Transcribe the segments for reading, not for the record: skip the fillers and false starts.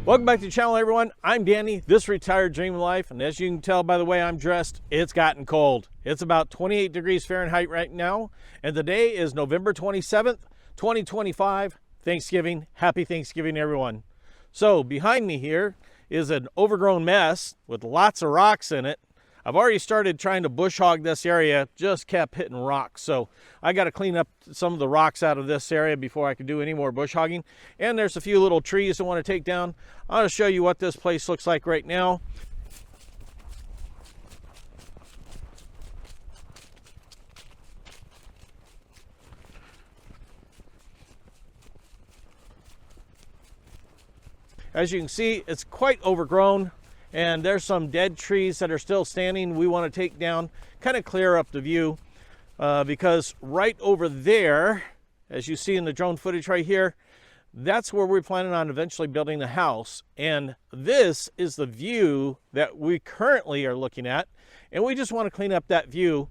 Welcome back to the channel, everyone. I'm Danny, this Retired Dream Life, and as you can tell by the way I'm dressed, it's gotten cold. It's about 28 degrees Fahrenheit right now, and the day is November 27th, 2025, Thanksgiving. Happy Thanksgiving, everyone. So behind me here is an overgrown mess with lots of rocks in it. I've already started trying to bush hog this area, just kept hitting rocks. So I got to clean up some of the rocks out of this area before I can do any more bush hogging. And there's a few little trees I want to take down. I'm going to show you what this place looks like right now. As you can see, it's quite overgrown. And there's some dead trees that are still standing we want to take down, kind of clear up the view, because right over there, as you see in the drone footage right here, that's where we're planning on eventually building the house. And this is the view that we currently are looking at. And we just want to clean up that view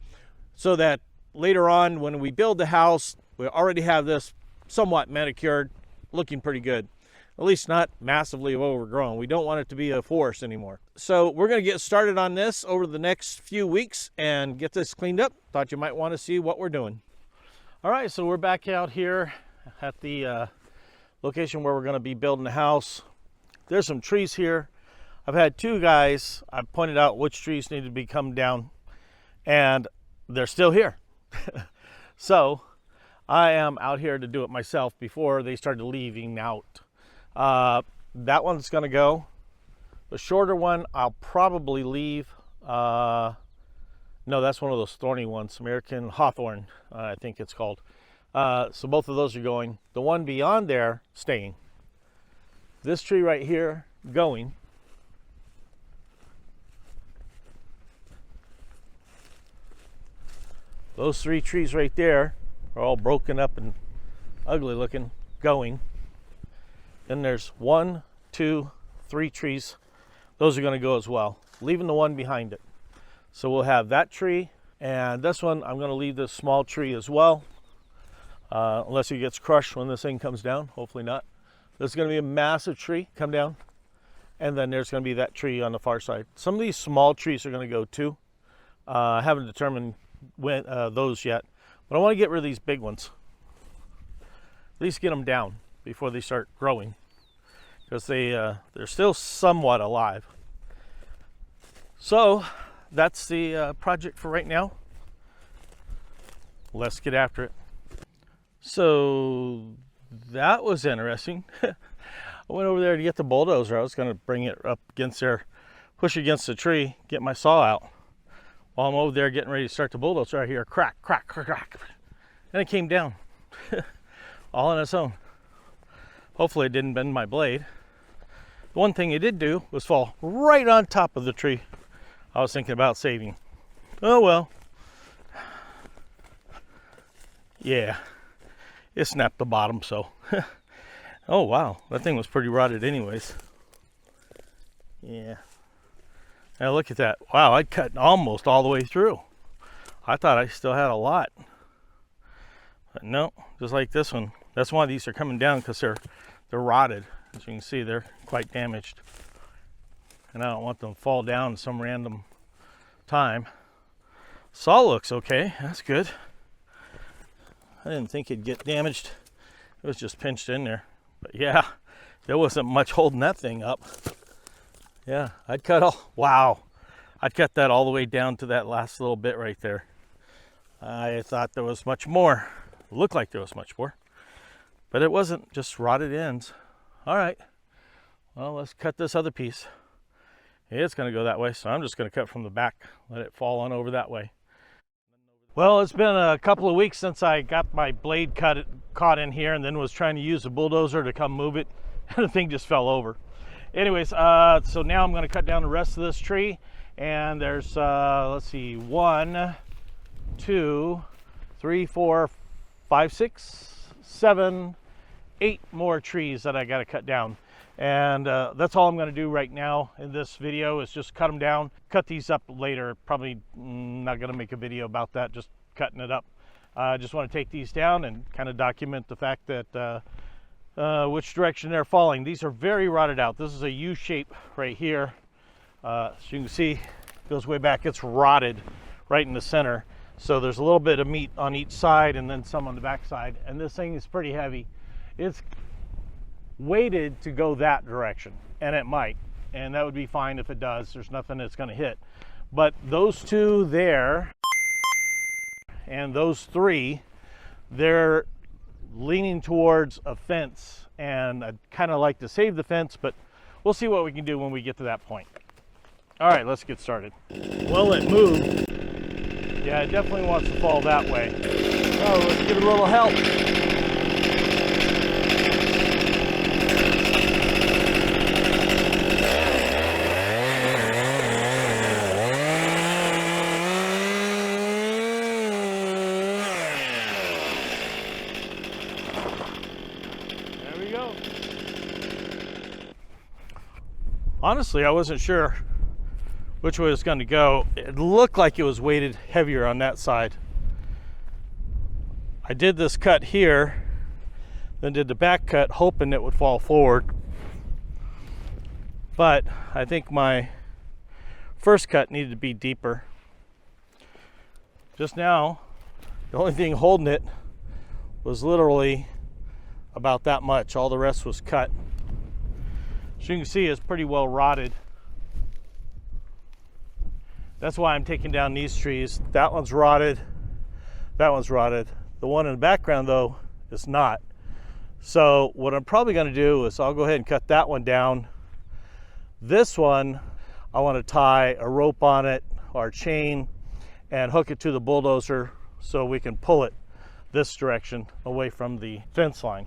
so that later on when we build the house, we already have this somewhat manicured, looking pretty good. At least not massively overgrown. We don't want it to be a forest anymore. So we're going to get started on this over the next few weeks and get this cleaned up. Thought you might want to see what we're doing. All right, so we're back out here at the location where we're going to be building the house. There's some trees here. I've had two guys, I've pointed out which trees need to be come down, and they're still here. So I am out here to do it myself before they started leaving out. That one's going to go. The shorter one I'll probably leave. No, that's one of those thorny ones, American Hawthorn, I think it's called. So both of those are going. The one beyond there staying. This tree right here going. Those three trees right there are all broken up and ugly looking, going. Then there's 1, 2, 3 trees. Those are going to go as well, leaving the one behind it. So we'll have that tree, and this one I'm going to leave this small tree as well, unless it gets crushed when this thing comes down. Hopefully not. There's going to be a massive tree come down, and then there's going to be that tree on the far side. Some of these small trees are going to go too. I haven't determined when those yet, but I want to get rid of these big ones. At least get them down before they start growing, because they're still somewhat alive. So that's the project for right now. Let's get after it. So that was interesting. I went over there to get the bulldozer. I was going to bring it up against there, push against the tree, get my saw out. While I'm over there getting ready to start the bulldozer, I hear crack, crack, crack, crack, and it came down all on its own. Hopefully it didn't bend my blade. The one thing it did do was fall right on top of the tree I was thinking about saving. Oh well. Yeah, it snapped the bottom, so. Oh wow, that thing was pretty rotted anyways. Yeah. Now look at that. Wow, I cut almost all the way through. I thought I still had a lot. But no, just like this one. That's why these are coming down, because they're rotted. As you can see, they're quite damaged. And I don't want them to fall down at some random time. Saw looks okay. That's good. I didn't think it'd get damaged. It was just pinched in there. But yeah, there wasn't much holding that thing up. Yeah, I'd cut that all the way down to that last little bit right there. I thought there was much more. It looked like there was much more. But it wasn't, just rotted ends. All right, well, let's cut this other piece. It's going to go that way, so I'm just going to cut from the back, let it fall on over that way. Well, it's been a couple of weeks since I got my blade caught in here, and then was trying to use the bulldozer to come move it, and the thing just fell over. Anyways, so now I'm going to cut down the rest of this tree, and there's, let's see, 1, 2, 3, 4, 5, 6, 7, 8 more trees that I got to cut down. And that's all I'm going to do right now in this video, is just cut them down, cut these up later. Probably not going to make a video about that, just cutting it up. I just want to take these down and kind of document the fact that which direction they're falling. These are very rotted out. This is a U shape right here. So you can see it goes way back. It's rotted right in the center. So there's a little bit of meat on each side and then some on the back side. And this thing is pretty heavy. It's weighted to go that direction, and it might. And that would be fine if it does. There's nothing that's going to hit. But those two there and those three, they're leaning towards a fence. And I'd kind of like to save the fence, but we'll see what we can do when we get to that point. All right, let's get started. Well, it moved. Yeah, it definitely wants to fall that way. Oh, let's give it a little help. There we go. Honestly, I wasn't sure which way it's going to go. It looked like it was weighted heavier on that side. I did this cut here, then did the back cut hoping it would fall forward. But I think my first cut needed to be deeper. Just now, the only thing holding it was literally about that much. All the rest was cut. As you can see, it's pretty well rotted. That's why I'm taking down these trees. That one's rotted. That one's rotted. The one in the background, though, is not. So what I'm probably going to do is I'll go ahead and cut that one down. This one, I want to tie a rope on it or a chain and hook it to the bulldozer so we can pull it this direction away from the fence line.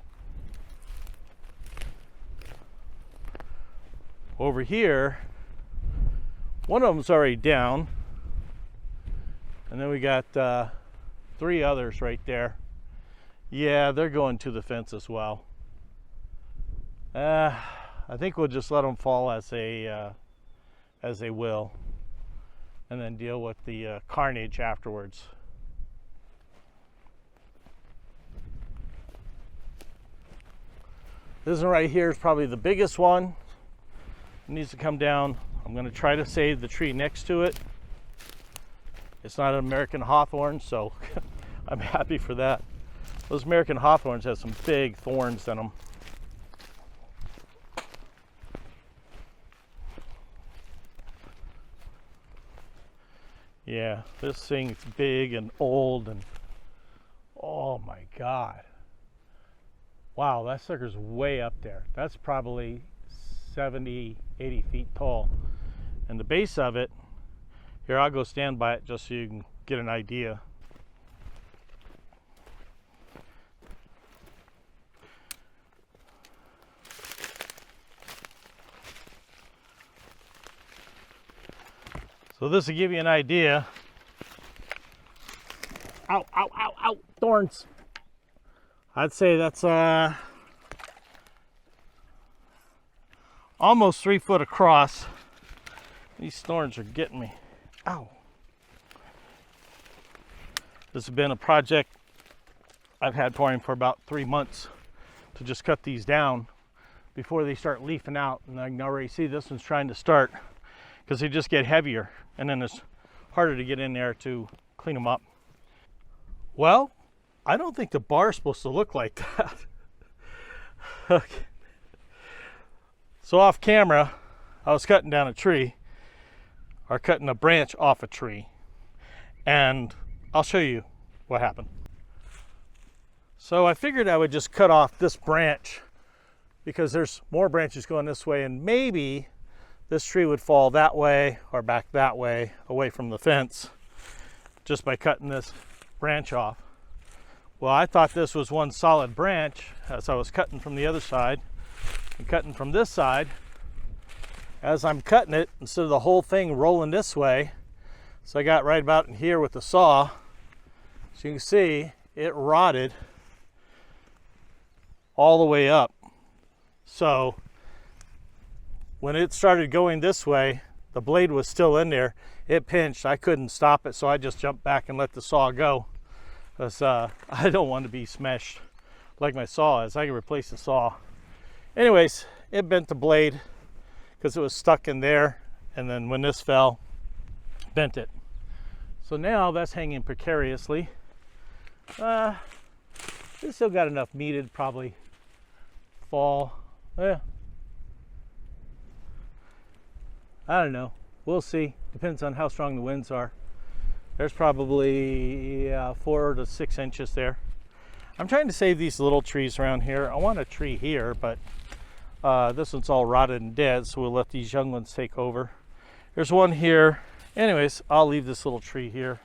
Over here, one of them's already down, and then we got three others right there. Yeah, they're going to the fence as well. I think we'll just let them fall as they will, and then deal with the carnage afterwards. This one right here is probably the biggest one. It needs to come down. I'm going to try to save the tree next to it. It's not an American hawthorn, so I'm happy for that. Those American hawthorns have some big thorns in them. Yeah, this thing's big and old, and oh my God. Wow, that sucker's way up there. That's probably 70, 80 feet tall. And the base of it, here, I'll go stand by it just so you can get an idea. So this will give you an idea. Ow, ow, ow, ow, thorns. I'd say that's almost 3 foot across. These thorns are getting me. Ow. This has been a project I've had for him for about 3 months to just cut these down before they start leafing out. And I can already see this one's trying to start because they just get heavier, and then it's harder to get in there to clean them up. Well, I don't think the bar is supposed to look like that. Okay. So off camera, I was cutting down a tree, or cutting a branch off a tree, and I'll show you what happened. So I figured I would just cut off this branch because there's more branches going this way, and maybe this tree would fall that way or back that way away from the fence just by cutting this branch off. Well, I thought this was one solid branch as I was cutting from the other side and cutting from this side. As I'm cutting it, instead of the whole thing rolling this way, so I got right about in here with the saw. So you can see it rotted all the way up. So when it started going this way, the blade was still in there. It pinched. I couldn't stop it, so I just jumped back and let the saw go, because I don't want to be smashed like my saw is. I can replace the saw. Anyways, it bent the blade because it was stuck in there, and then when this fell, bent it. So now that's hanging precariously. It's still got enough meat, it'd probably fall. Yeah. I don't know. We'll see. Depends on how strong the winds are. There's probably 4 to 6 inches there. I'm trying to save these little trees around here. I want a tree here, but this one's all rotted and dead, so we'll let these young ones take over. There's one here. Anyways, I'll leave this little tree here.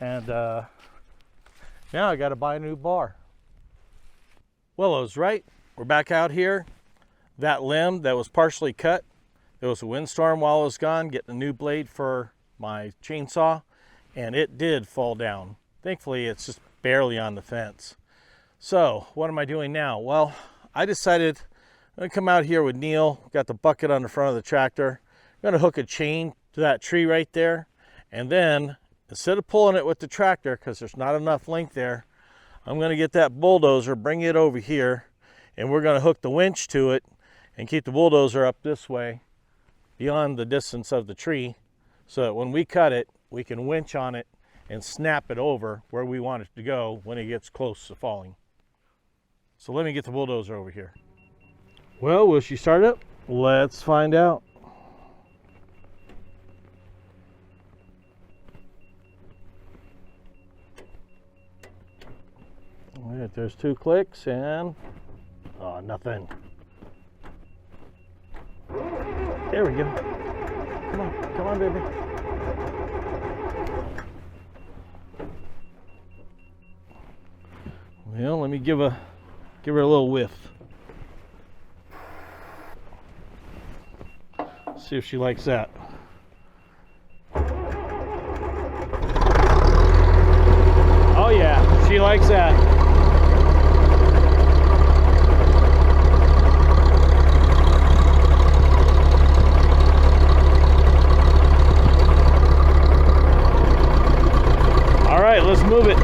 And now I got to buy a new bar. Well, I was right. We're back out here. That limb that was partially cut, there was a windstorm while I was gone, getting a new blade for my chainsaw, and it did fall down. Thankfully, it's just barely on the fence. So, what am I doing now? Well, I decided I'm going to come out here with Neil. Got the bucket on the front of the tractor. I'm going to hook a chain to that tree right there, and then instead of pulling it with the tractor, because there's not enough length there, I'm going to get that bulldozer, bring it over here, and we're going to hook the winch to it and keep the bulldozer up this way beyond the distance of the tree, so that when we cut it, we can winch on it and snap it over where we want it to go when it gets close to falling. So let me get the bulldozer over here. Well, will she start up? Let's find out. All right, there's 2 clicks and nothing. There we go. Come on, baby. Well, let me give her a little whiff. See if she likes that. Oh yeah, she likes that. All right, let's move it.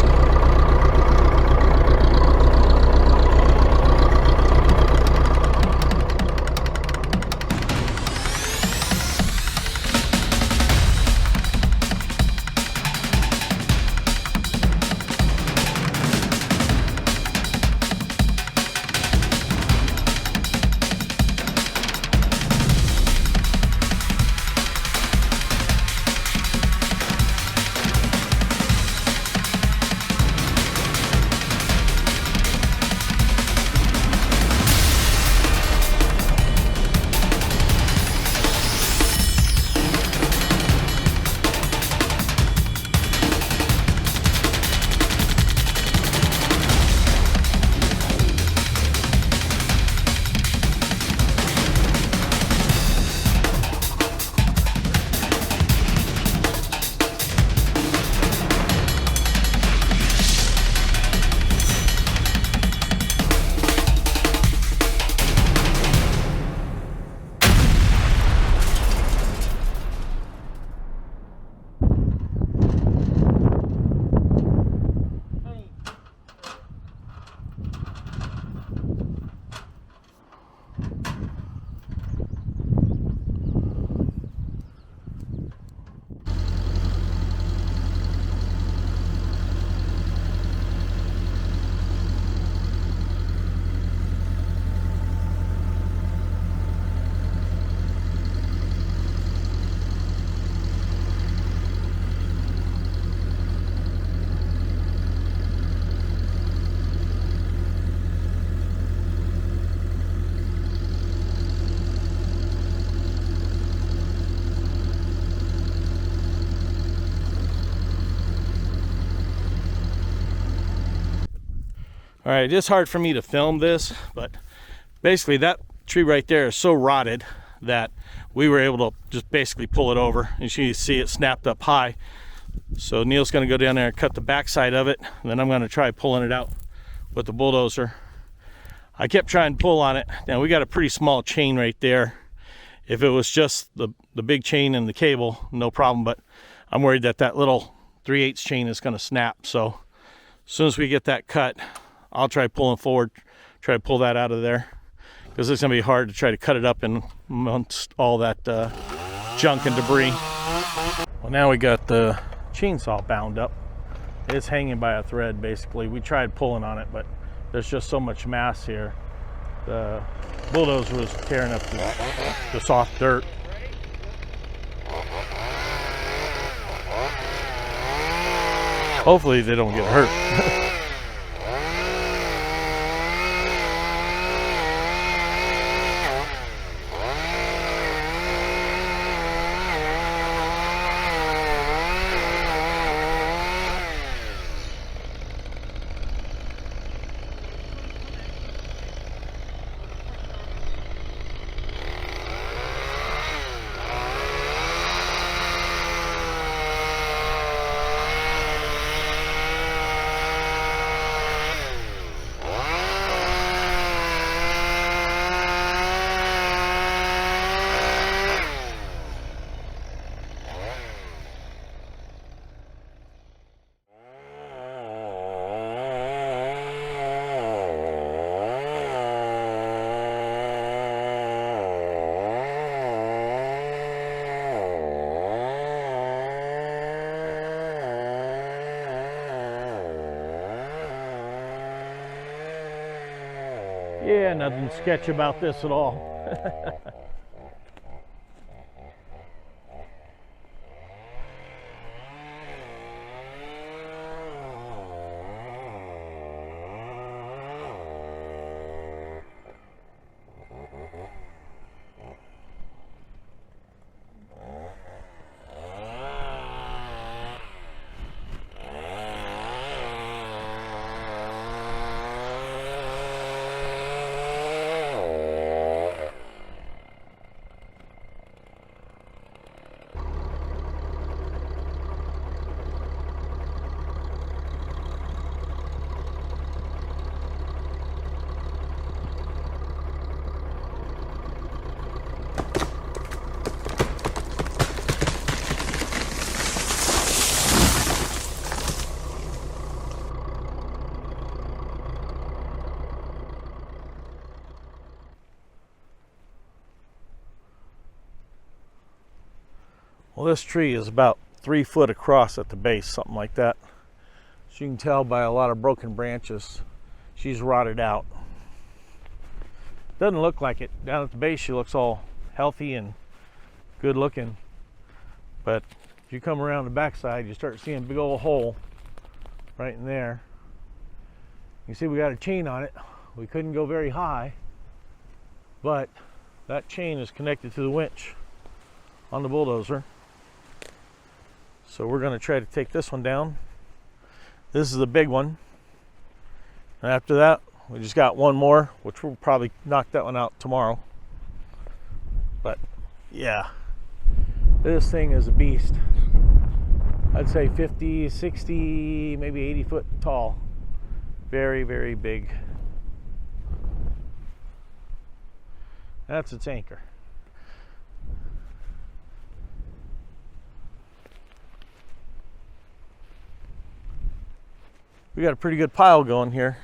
All right, it's hard for me to film this, but basically that tree right there is so rotted that we were able to just basically pull it over, and you see it snapped up high. So Neil's going to go down there and cut the backside of it, and then I'm going to try pulling it out with the bulldozer. I kept trying to pull on it. Now we got a pretty small chain right there. If it was just the big chain and the cable, no problem, but I'm worried that that little 3/8 chain is going to snap. So as soon as we get that cut, I'll try pulling forward, try to pull that out of there, because it's going to be hard to try to cut it up in amongst all that junk and debris. Well, now we got the chainsaw bound up. It's hanging by a thread, basically. We tried pulling on it, but there's just so much mass here. The bulldozer was tearing up the soft dirt. Hopefully they don't get hurt. Yeah, nothing sketch about this at all. Well, this tree is about 3 foot across at the base, something like that. So you can tell by a lot of broken branches, she's rotted out. Doesn't look like it. Down at the base, she looks all healthy and good looking. But if you come around the backside, you start seeing a big old hole right in there. You see we got a chain on it. We couldn't go very high, but that chain is connected to the winch on the bulldozer. So we're going to try to take this one down. This is the big one. And after that, we just got one more, which we'll probably knock that one out tomorrow. But yeah, this thing is a beast. I'd say 50, 60, maybe 80 foot tall. Very, very big. That's its anchor. We got a pretty good pile going here.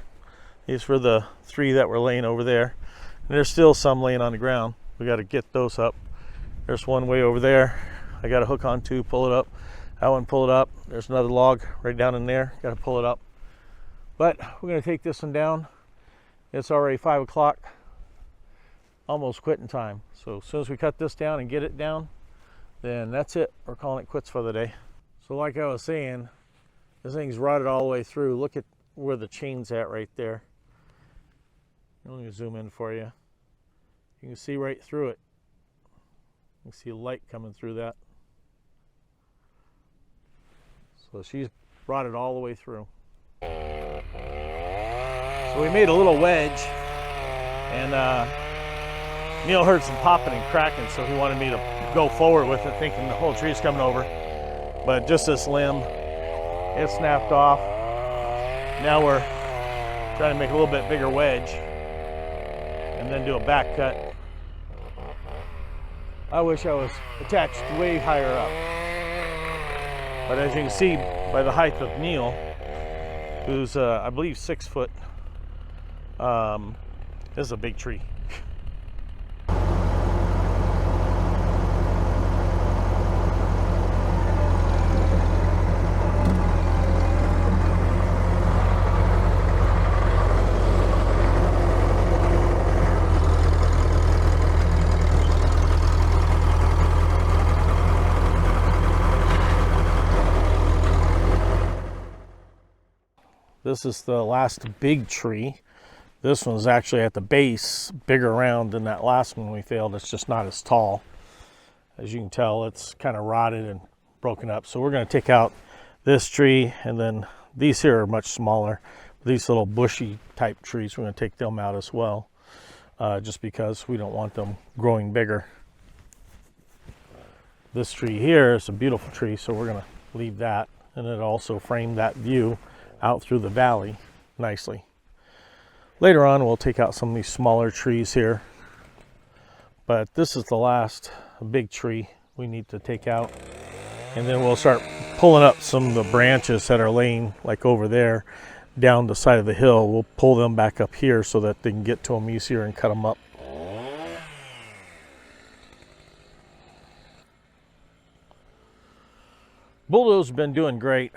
These for the 3 that were laying over there. And there's still some laying on the ground. We got to get those up. There's one way over there. I got a hook on to pull it up. That one, pull it up. There's another log right down in there. Got to pull it up. But we're going to take this one down. It's already 5 o'clock. Almost quitting time. So as soon as we cut this down and get it down, then that's it. We're calling it quits for the day. So like I was saying, this thing's rotted all the way through. Look at where the chain's at right there. Let me zoom in for you. You can see right through it. You can see light coming through that. So she's rotted all the way through. So we made a little wedge, and Neil heard some popping and cracking, so he wanted me to go forward with it, thinking the whole tree's coming over. But just this limb, it snapped off. Now we're trying to make a little bit bigger wedge and then do a back cut. I wish I was attached way higher up. But as you can see by the height of Neil, who's I believe 6 foot This is a big tree. This is the last big tree. This one's actually at the base, bigger around than that last one we failed. It's just not as tall. As you can tell, it's kind of rotted and broken up. So we're going to take out this tree, and then these here are much smaller. These little bushy type trees, we're going to take them out as well, just because we don't want them growing bigger. This tree here is a beautiful tree, so we're going to leave that, and it also framed that view out through the valley nicely. Later on, we'll take out some of these smaller trees here, but this is the last big tree we need to take out, and then we'll start pulling up some of the branches that are laying like over there down the side of the hill. We'll pull them back up here so that they can get to them easier and cut them up. Bulldozer's been doing great.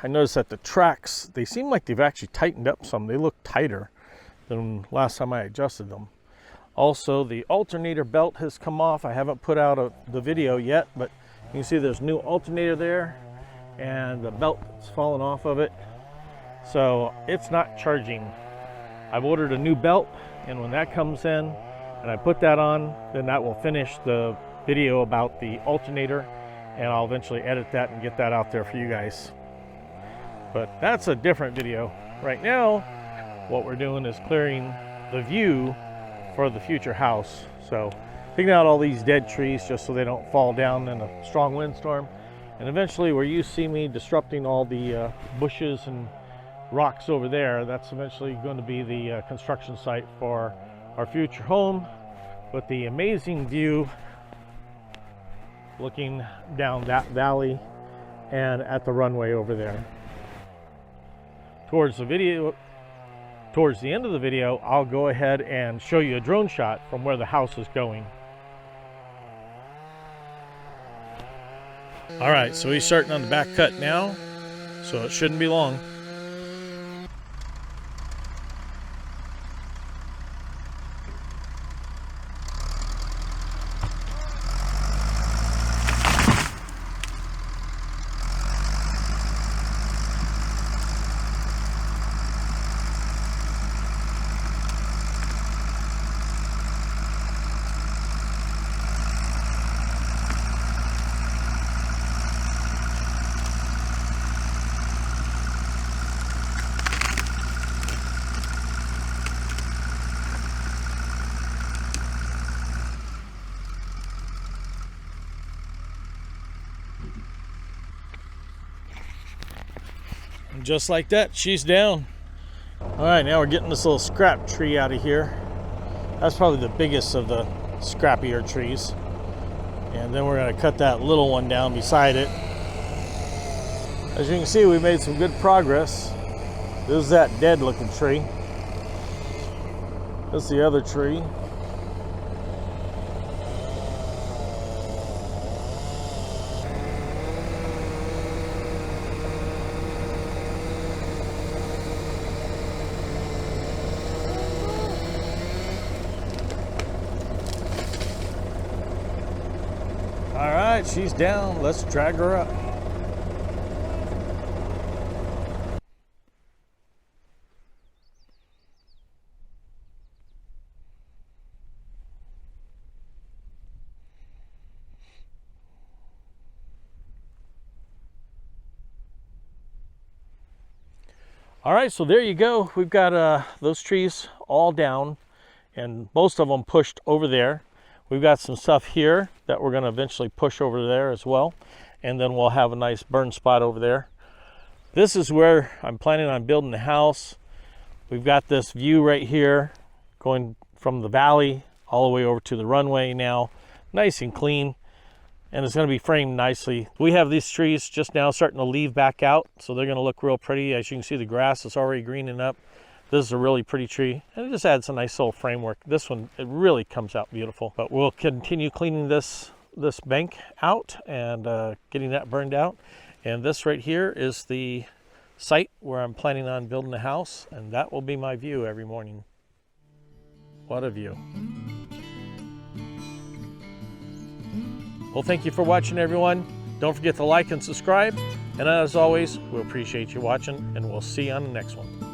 I noticed that the tracks, they seem like they've actually tightened up some. They look tighter than last time I adjusted them. Also, the alternator belt has come off. I haven't put out the video yet, but you can see there's a new alternator there, and the belt's fallen off of it. So it's not charging. I've ordered a new belt, and when that comes in and I put that on, then that will finish the video about the alternator, and I'll eventually edit that and get that out there for you guys. But that's a different video. Right now, what we're doing is clearing the view for the future house. So picking out all these dead trees just so they don't fall down in a strong windstorm. And eventually, where you see me disrupting all the bushes and rocks over there, that's eventually going to be the construction site for our future home, with the amazing view looking down that valley and at the runway over there. Towards the end of the video, I'll go ahead and show you a drone shot from where the house is going. All right, so he's starting on the back cut now, so it shouldn't be long. And just like that, she's down. All right, now we're getting this little scrap tree out of here. That's probably the biggest of the scrappier trees. And then we're gonna cut that little one down beside it. As you can see, we made some good progress. This is that dead looking tree. This is the other tree. All right, she's down. Let's drag her up. All right, so there you go. We've got those trees all down and most of them pushed over there. We've got some stuff here that we're going to eventually push over there as well. And then we'll have a nice burn spot over there. This is where I'm planning on building the house. We've got this view right here going from the valley all the way over to the runway now. Nice and clean. And it's going to be framed nicely. We have these trees just now starting to leave back out, so they're going to look real pretty. As you can see, the grass is already greening up. This is a really pretty tree, and it just adds a nice little framework. This one, it really comes out beautiful. But we'll continue cleaning this bank out and getting that burned out. And this right here is the site where I'm planning on building a house, and that will be my view every morning. What a view. Well, thank you for watching, everyone. Don't forget to like and subscribe. And as always, we appreciate you watching, and we'll see you on the next one.